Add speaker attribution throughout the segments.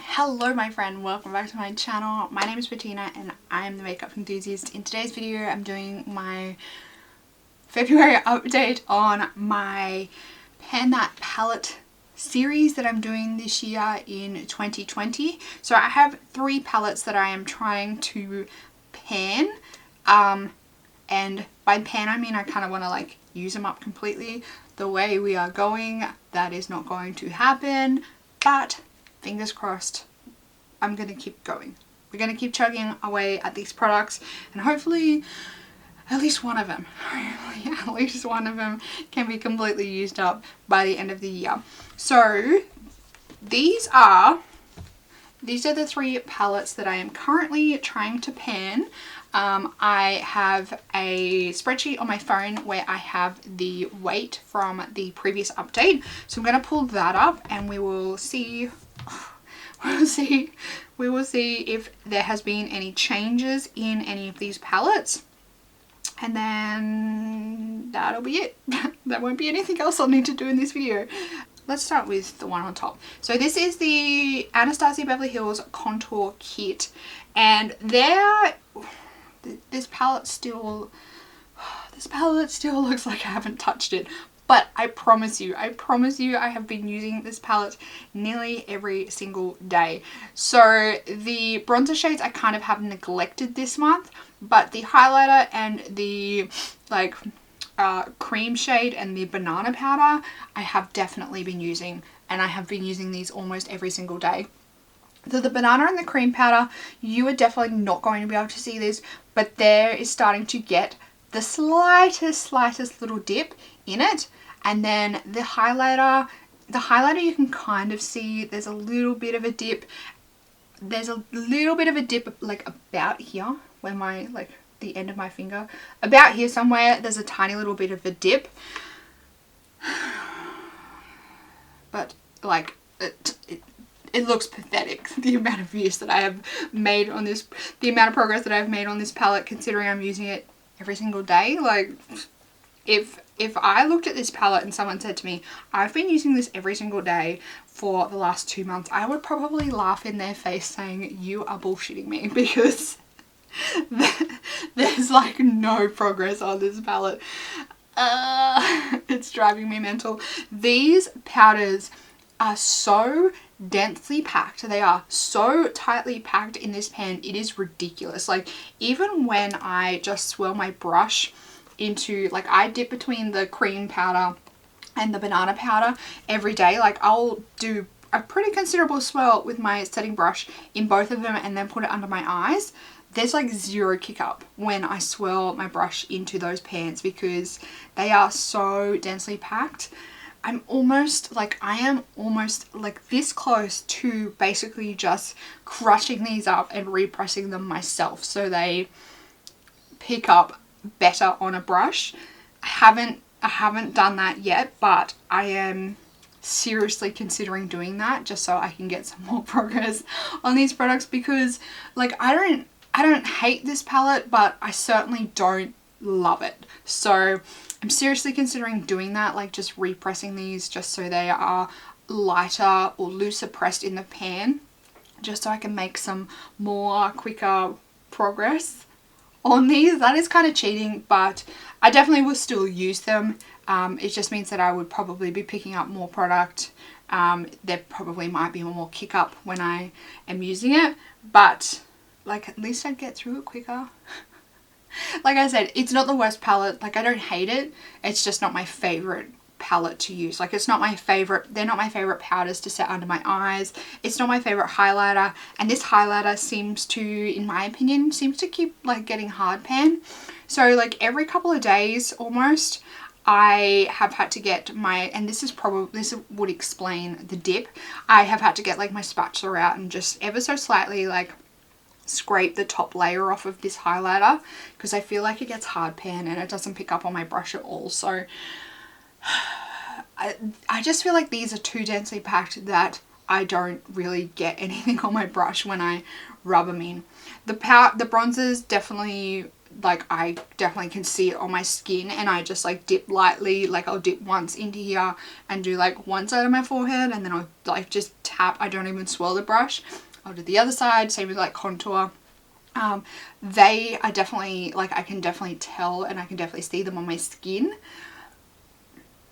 Speaker 1: Hello my friend, welcome back to my channel. My name is Bettina and I am the makeup enthusiast. In today's video I'm doing my February update on my Pan That palette series that I'm doing this year in 2020. So I have 3 palettes that I am trying to pan, and by pan I mean I kind of want to like use them up completely. The way we are going, that is not going to happen, but fingers crossed, I'm going to keep going. We're going to keep chugging away at these products and hopefully at least one of them can be completely used up by the end of the year. So these are the 3 palettes that I am currently trying to pan. I have a spreadsheet on my phone where I have the weight from the previous update. So I'm going to pull that up and we will see if there has been any changes in any of these palettes. And then that'll be it. There won't be anything else I'll need to do in this video. Let's start with the one on top. So this is the Anastasia Beverly Hills Contour Kit. And this palette still looks like I haven't touched it. But I promise you I have been using this palette nearly every single day. So the bronzer shades I kind of have neglected this month, but the highlighter and the cream shade and the banana powder I have definitely been using, and I have been using these almost every single day. So the banana and the cream powder, you are definitely not going to be able to see this, but there is starting to get the slightest little dip in it. And then the highlighter you can kind of see there's a little bit of a dip. There's a little bit of a dip like about here where my the end of my finger, about here somewhere, there's a tiny little bit of a dip. But like it looks pathetic, the amount of use that I have made on this, the amount of progress that I've made on this palette, considering I'm using it every single day. Like if I looked at this palette and someone said to me, I've been using this every single day for the last 2 months, I would probably laugh in their face saying, you are bullshitting me, because there's like no progress on this palette. It's driving me mental. These powders are so densely packed. They are so tightly packed in this pan. It is ridiculous. Like even when I just swirl my brush into, like I dip between the cream powder and the banana powder every day. Like I'll do a pretty considerable swirl with my setting brush in both of them and then put it under my eyes. There's like zero kick up when I swirl my brush into those pans because they are so densely packed. I am almost like this close to basically just crushing these up and repressing them myself so they pick up better on a brush. I haven't done that yet, but I am seriously considering doing that just so I can get some more progress on these products, because like I don't hate this palette, but I certainly don't love it. So I'm seriously considering doing that, like just repressing these just so they are lighter or looser pressed in the pan, just so I can make some more quicker progress on these. That is kind of cheating, but I definitely will still use them. It just means that I would probably be picking up more product. There probably might be more kick up when I am using it, but like at least I'd get through it quicker. Like I said, it's not the worst palette. Like I don't hate it. It's just not my favorite palette to use. Like it's not my favorite. They're not my favorite powders to set under my eyes. It's not my favorite highlighter. And this highlighter seems to, in my opinion, keep like getting hard pan. So like every couple of days almost, I have had to get my, and this would explain the dip. I have had to get like my spatula out and just ever so slightly like scrape the top layer off of this highlighter, because I feel like it gets hard pan and it doesn't pick up on my brush at all. So I just feel like these are too densely packed that I don't really get anything on my brush when I rub them in. The bronzers definitely like I definitely can see it on my skin, and I just like dip lightly, like I'll dip once into here and do like one side of my forehead, and then I'll like just tap. I don't even swirl the brush. I'll do the other side, same with like contour. They are definitely like, I can definitely tell and I can definitely see them on my skin.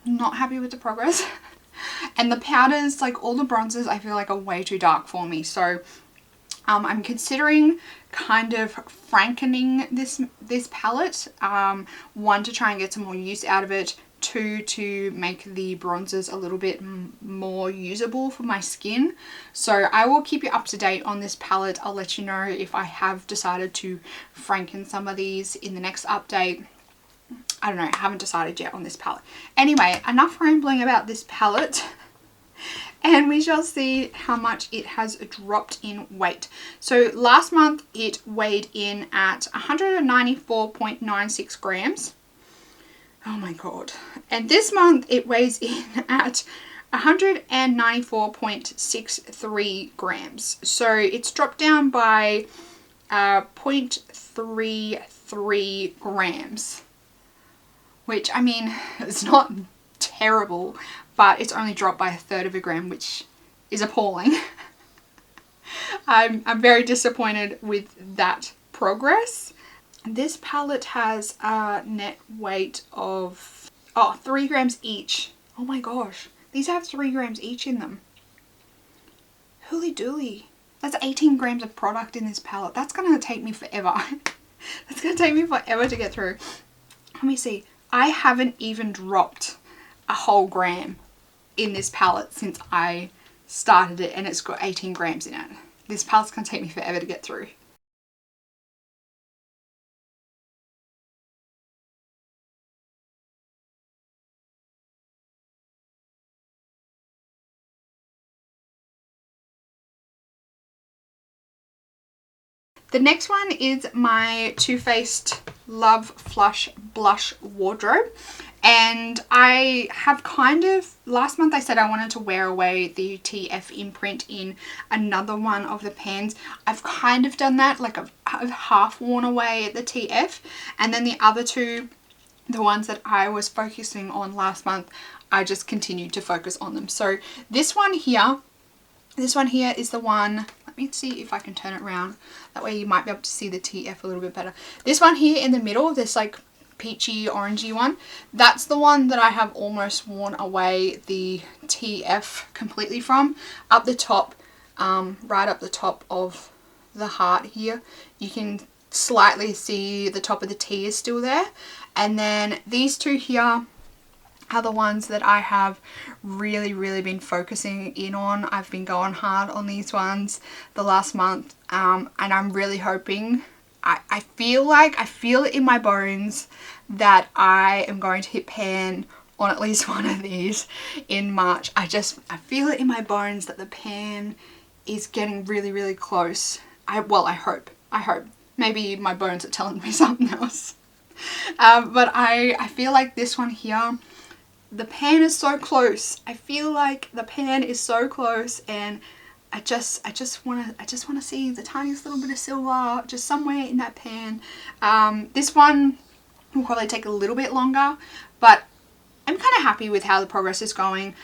Speaker 1: Not happy with the progress. And the powders, like all the bronzers, I feel like are way too dark for me. So I'm considering kind of frankening this palette. One, to try and get some more use out of it. Two, to make the bronzers a little bit more usable for my skin. So I will keep you up to date on this palette. I'll let you know if I have decided to franken some of these in the next update. I don't know, I haven't decided yet on this palette. Anyway, enough rambling about this palette. And we shall see how much it has dropped in weight. So last month it weighed in at 194.96 grams. Oh my god. And this month it weighs in at 194.63 grams. So it's dropped down by 0.33 grams. Which, I mean, it's not terrible, but it's only dropped by 1/3 of a gram, which is appalling. I'm very disappointed with that progress. This palette has a net weight of 3 grams each. Oh my gosh, these have 3 grams each in them. Holy dooly. That's 18 grams of product in this palette. That's gonna take me forever. That's gonna take me forever to get through. Let me see. I haven't even dropped a whole gram in this palette since I started it, and it's got 18 grams in it. This palette's gonna take me forever to get through. The next one is my Too Faced Love Flush Blush Wardrobe. And I have kind of, last month I said I wanted to wear away the TF imprint in another one of the pans. I've kind of done that, like I've half worn away the TF. And then the other two, the ones that I was focusing on last month, I just continued to focus on them. So this one here is the one. Let me see if I can turn it around. That way you might be able to see the TF a little bit better. This one here in the middle, this like peachy orangey one, that's the one that I have almost worn away the TF completely from. Up the top, right up the top of the heart here, you can slightly see the top of the T is still there. And then these two here are the ones that I have really been focusing in on. I've been going hard on these ones the last month, and I'm really hoping, I feel it in my bones that I am going to hit pan on at least one of these in March. I feel it in my bones that the pan is getting really close. I hope. Maybe my bones are telling me something else. But I feel like this one here, the pan is so close. I feel like the pan is so close, and I just want to see the tiniest little bit of silver just somewhere in that pan. This one will probably take a little bit longer, but I'm kind of happy with how the progress is going.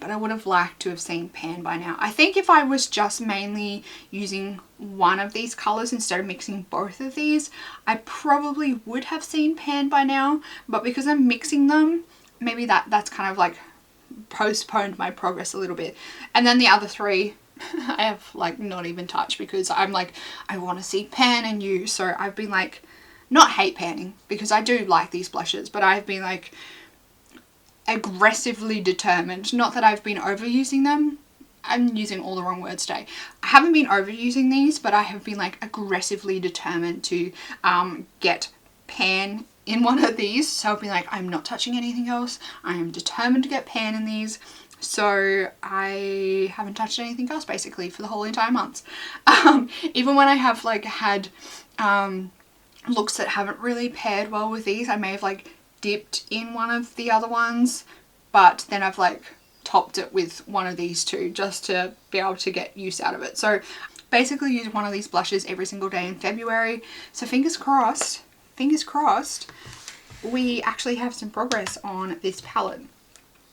Speaker 1: But I would have liked to have seen pan by now. I think if I was just mainly using one of these colors instead of mixing both of these, I probably would have seen pan by now. But because I'm mixing them, maybe that's kind of like postponed my progress a little bit. And then the other three I have like not even touched, because I'm like, I want to see pan and use. So I've been like, not hate panning, because I do like these blushes, but I've been like aggressively determined, not that I've been overusing them. I'm using all the wrong words today. I haven't been overusing these, but I have been like aggressively determined to get pan in one of these. So I've been like, I'm not touching anything else. I am determined to get pan in these. So I haven't touched anything else basically for the whole entire month. Even when I have like had looks that haven't really paired well with these, I may have like dipped in one of the other ones, but then I've like topped it with one of these two just to be able to get use out of it. So basically use one of these blushes every single day in February. So fingers crossed fingers crossed, we actually have some progress on this palette.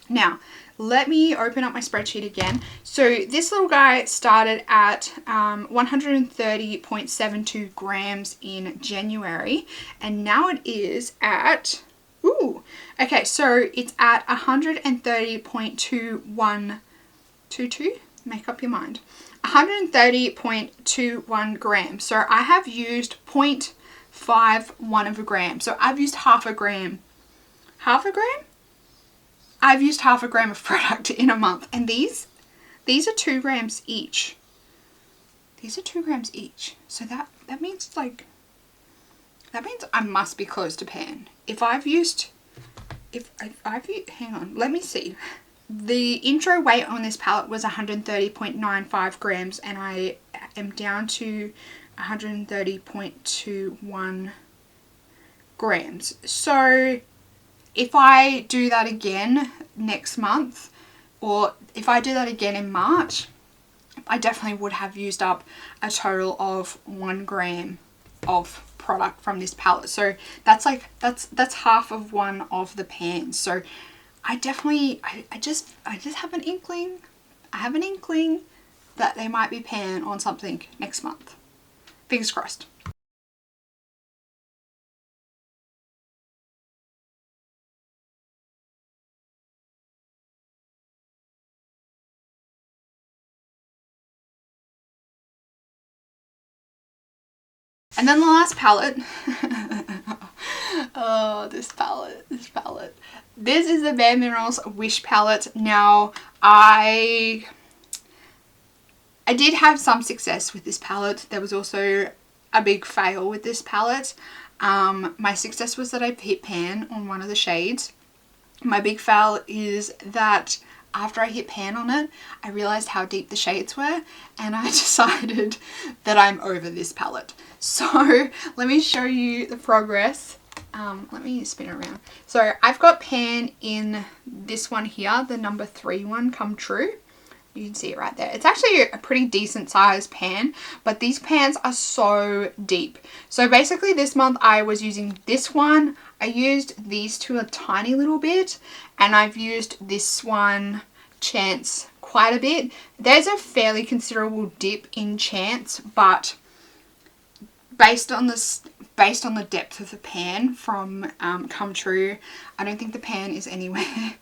Speaker 1: Now, let me open up my spreadsheet again. So this little guy started at 130.72 grams in January, and now it is at, ooh, okay, so it's at 130.2122. Make up your mind. 130.21 grams. So I have used 0.51 of a gram. So I've used half a gram. Half a gram? I've used half a gram of product in a month, and these are 2 grams each. These are 2 grams each. So that means like, that means I must be close to pan. Hang on, let me see. The intro weight on this palette was 130.95 grams, and I am down to 130.21 grams. So if I do that again next month, or if I do that again in March, I definitely would have used up a total of 1 gram of product from this palette. So that's like, that's half of one of the pans. So I definitely, I just have an inkling. I have an inkling that they might be pan on something next month. Fingers crossed. And then the last palette. Oh, this palette. This is the Bare Minerals Wish palette. Now, I did have some success with this palette. There was also a big fail with this palette. My success was that I hit pan on one of the shades. My big fail is that after I hit pan on it, I realized how deep the shades were, and I decided that I'm over this palette. So let me show you the progress. Let me spin it around. So I've got pan in this one here, the number 3 one, Come True. You can see it right there. It's actually a pretty decent sized pan, but these pans are so deep. So basically this month I was using this one. I used these two a tiny little bit, and I've used this one, Chance, quite a bit. There's a fairly considerable dip in Chance, but based on the depth of the pan from Come True, I don't think the pan is anywhere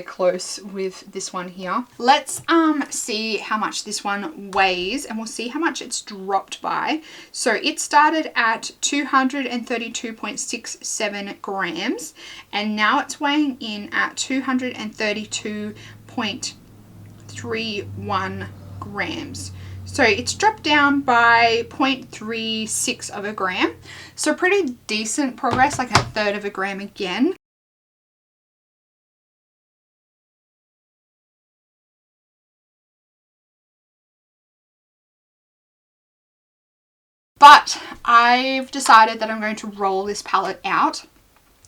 Speaker 1: close with this one here. Let's see how much this one weighs, and we'll see how much it's dropped by. So it started at 232.67 grams, and now it's weighing in at 232.31 grams. So it's dropped down by 0.36 of a gram. So pretty decent progress, like 1/3 of a gram again. But I've decided that I'm going to roll this palette out.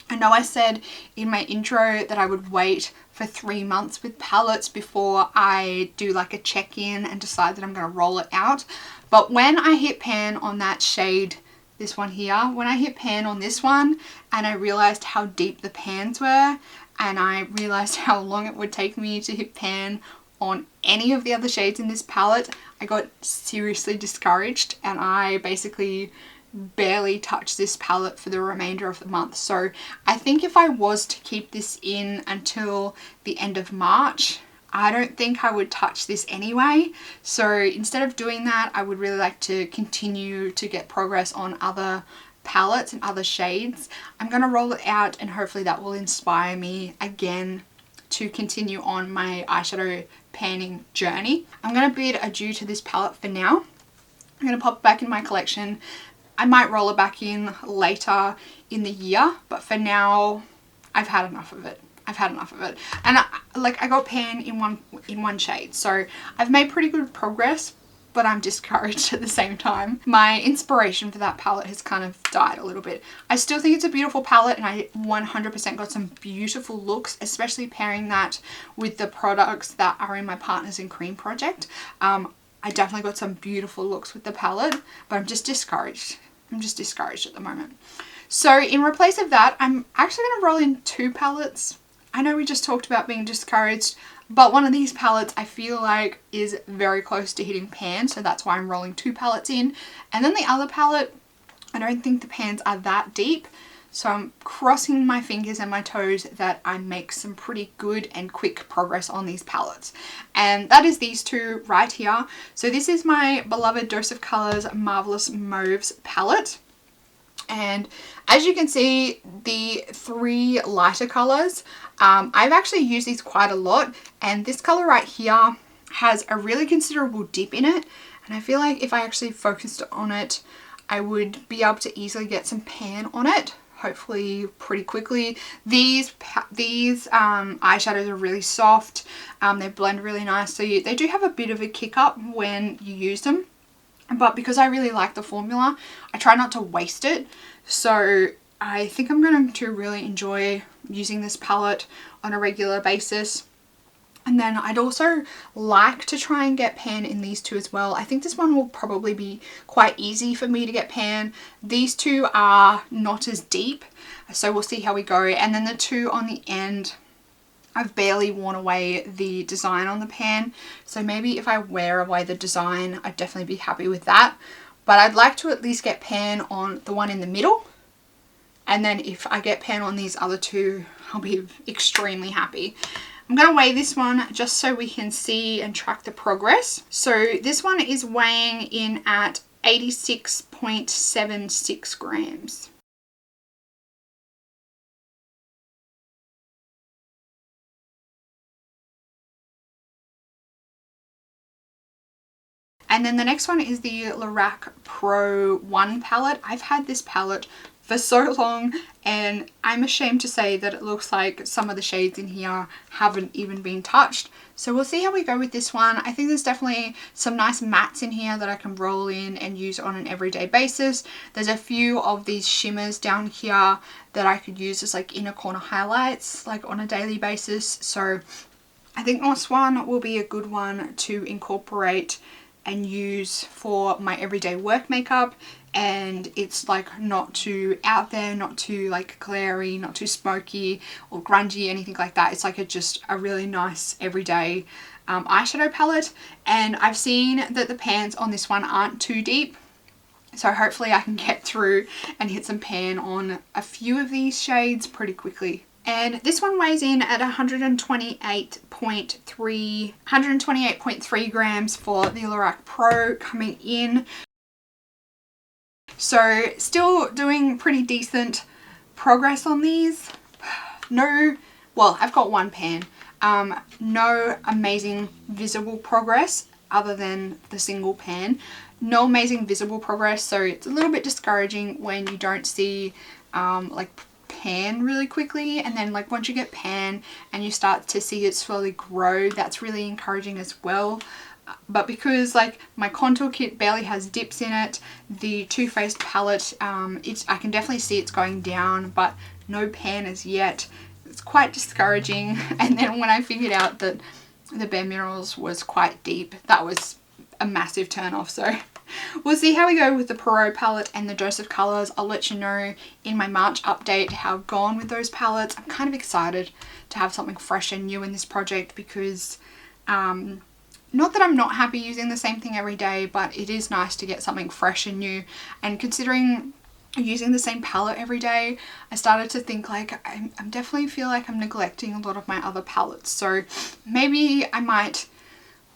Speaker 1: I know I said in my intro that I would wait for 3 months with palettes before I do like a check-in and decide that I'm going to roll it out. But when I hit pan on that shade, this one here, when I hit pan on this one and I realized how deep the pans were, and I realized how long it would take me to hit pan on any of the other shades in this palette, I got seriously discouraged, and I basically barely touched this palette for the remainder of the month. So I think if I was to keep this in until the end of March, I don't think I would touch this anyway. So instead of doing that, I would really like to continue to get progress on other palettes and other shades. I'm going to roll it out, and hopefully that will inspire me again to continue on my eyeshadow panning journey. I'm going to bid adieu to this palette for now. I'm going to pop it back in my collection. I might roll it back in later in the year, but for now, I've had enough of it. And I got pan in one shade, so I've made pretty good progress, but I'm discouraged at the same time. My inspiration for that palette has kind of died a little bit. I still think it's a beautiful palette, and I 100% got some beautiful looks, especially pairing that with the products that are in my Partners in Cream project. I definitely got some beautiful looks with the palette, but I'm just discouraged I'm just discouraged at the moment. So in replace of that, I'm actually going to roll in 2 palettes. I know we just talked about being discouraged, but one of these palettes I feel like is very close to hitting pan, so that's why I'm rolling 2 palettes in. And then the other palette, I don't think the pans are that deep, so I'm crossing my fingers and my toes that I make some pretty good and quick progress on these palettes. And that is these 2 right here. So this is my beloved Dose of Colours Marvelous Mauves palette. And as you can see, the 3 lighter colours, I've actually used these quite a lot, and this colour right here has a really considerable dip in it, and I feel like if I actually focused on it, I would be able to easily get some pan on it, hopefully pretty quickly. These eyeshadows are really soft, they blend really nicely. They do have a bit of a kick up when you use them, but because I really like the formula, I try not to waste it. So I think I'm going to really enjoy using this palette on a regular basis. And then I'd also like to try and get pan in these 2 as well. I think this one will probably be quite easy for me to get pan. These 2 are not as deep, so we'll see how we go. And then the 2 on the end, I've barely worn away the design on the pan, so maybe if I wear away the design, I'd definitely be happy with that. But I'd like to at least get pan on the one in the middle, and then if I get pan on these other 2, I'll be extremely happy. I'm going to weigh this one just so we can see and track the progress. So this one is weighing in at 86.76 grams. And then the next one is the Lorac Pro 1 palette. I've had this palette for so long, and I'm ashamed to say that it looks like some of the shades in here haven't even been touched. So we'll see how we go with this one. I think there's definitely some nice mattes in here that I can roll in and use on an everyday basis. There's a few of these shimmers down here that I could use as like inner corner highlights, like on a daily basis. So I think this one will be a good one to incorporate and use for my everyday work makeup, and it's like not too out there, not too like glary, not too smoky or grungy, anything like that. It's like just a really nice everyday eyeshadow palette, and I've seen that the pans on this one aren't too deep, so hopefully I can get through and hit some pan on a few of these shades pretty quickly. And this one weighs in at 128.3 grams for the Lorac Pro coming in. So still doing pretty decent progress on these. No, well, I've got 1 pan. No amazing visible progress other than the single pan. No amazing visible progress, so it's a little bit discouraging when you don't see like pan really quickly, and then like once you get pan and you start to see it slowly grow, that's really encouraging as well. But because like my contour kit barely has dips in it, the Too Faced palette, I can definitely see it's going down, but no pan as yet. It's quite discouraging. And then when I figured out that the Bare Minerals was quite deep, that was a massive turn off. So we'll see how we go with the Pro palette and the Dose of Colours. I'll let you know in my March update how I've gone with those palettes. I'm kind of excited to have something fresh and new in this project because not that I'm not happy using the same thing every day, but it is nice to get something fresh and new. And considering using the same palette every day, I started to think like I definitely feel like I'm neglecting a lot of my other palettes. So maybe I might,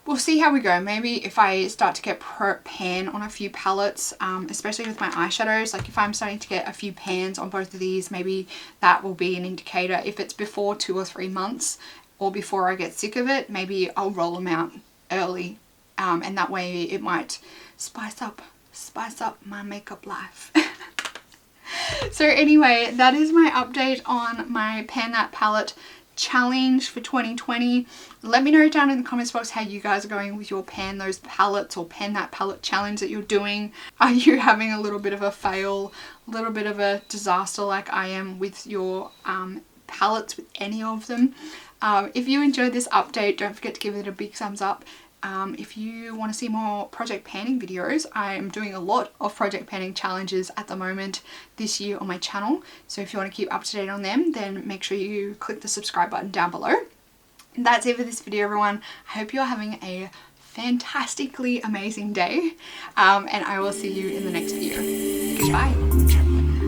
Speaker 1: we'll see how we go. Maybe if I start to get pan on a few palettes, especially with my eyeshadows, like if I'm starting to get a few pans on both of these, maybe that will be an indicator. If it's before 2 or 3 months or before I get sick of it, maybe I'll roll them out early, and that way it might spice up my makeup life. So anyway, that is my update on my Pan That Palette challenge for 2020. Let me know down in the comments box how you guys are going with your pan those palettes or Pan That Palette challenge that you're doing. Are you having a little bit of a fail, a little bit of a disaster like I am with your palettes, with any of them? If you enjoyed this update, don't forget to give it a big thumbs up. If you want to see more project panning videos, I am doing a lot of project panning challenges at the moment this year on my channel. So if you want to keep up to date on them, then make sure you click the subscribe button down below. And that's it for this video, everyone. I hope you're having a fantastically amazing day, and I will see you in the next video. Goodbye.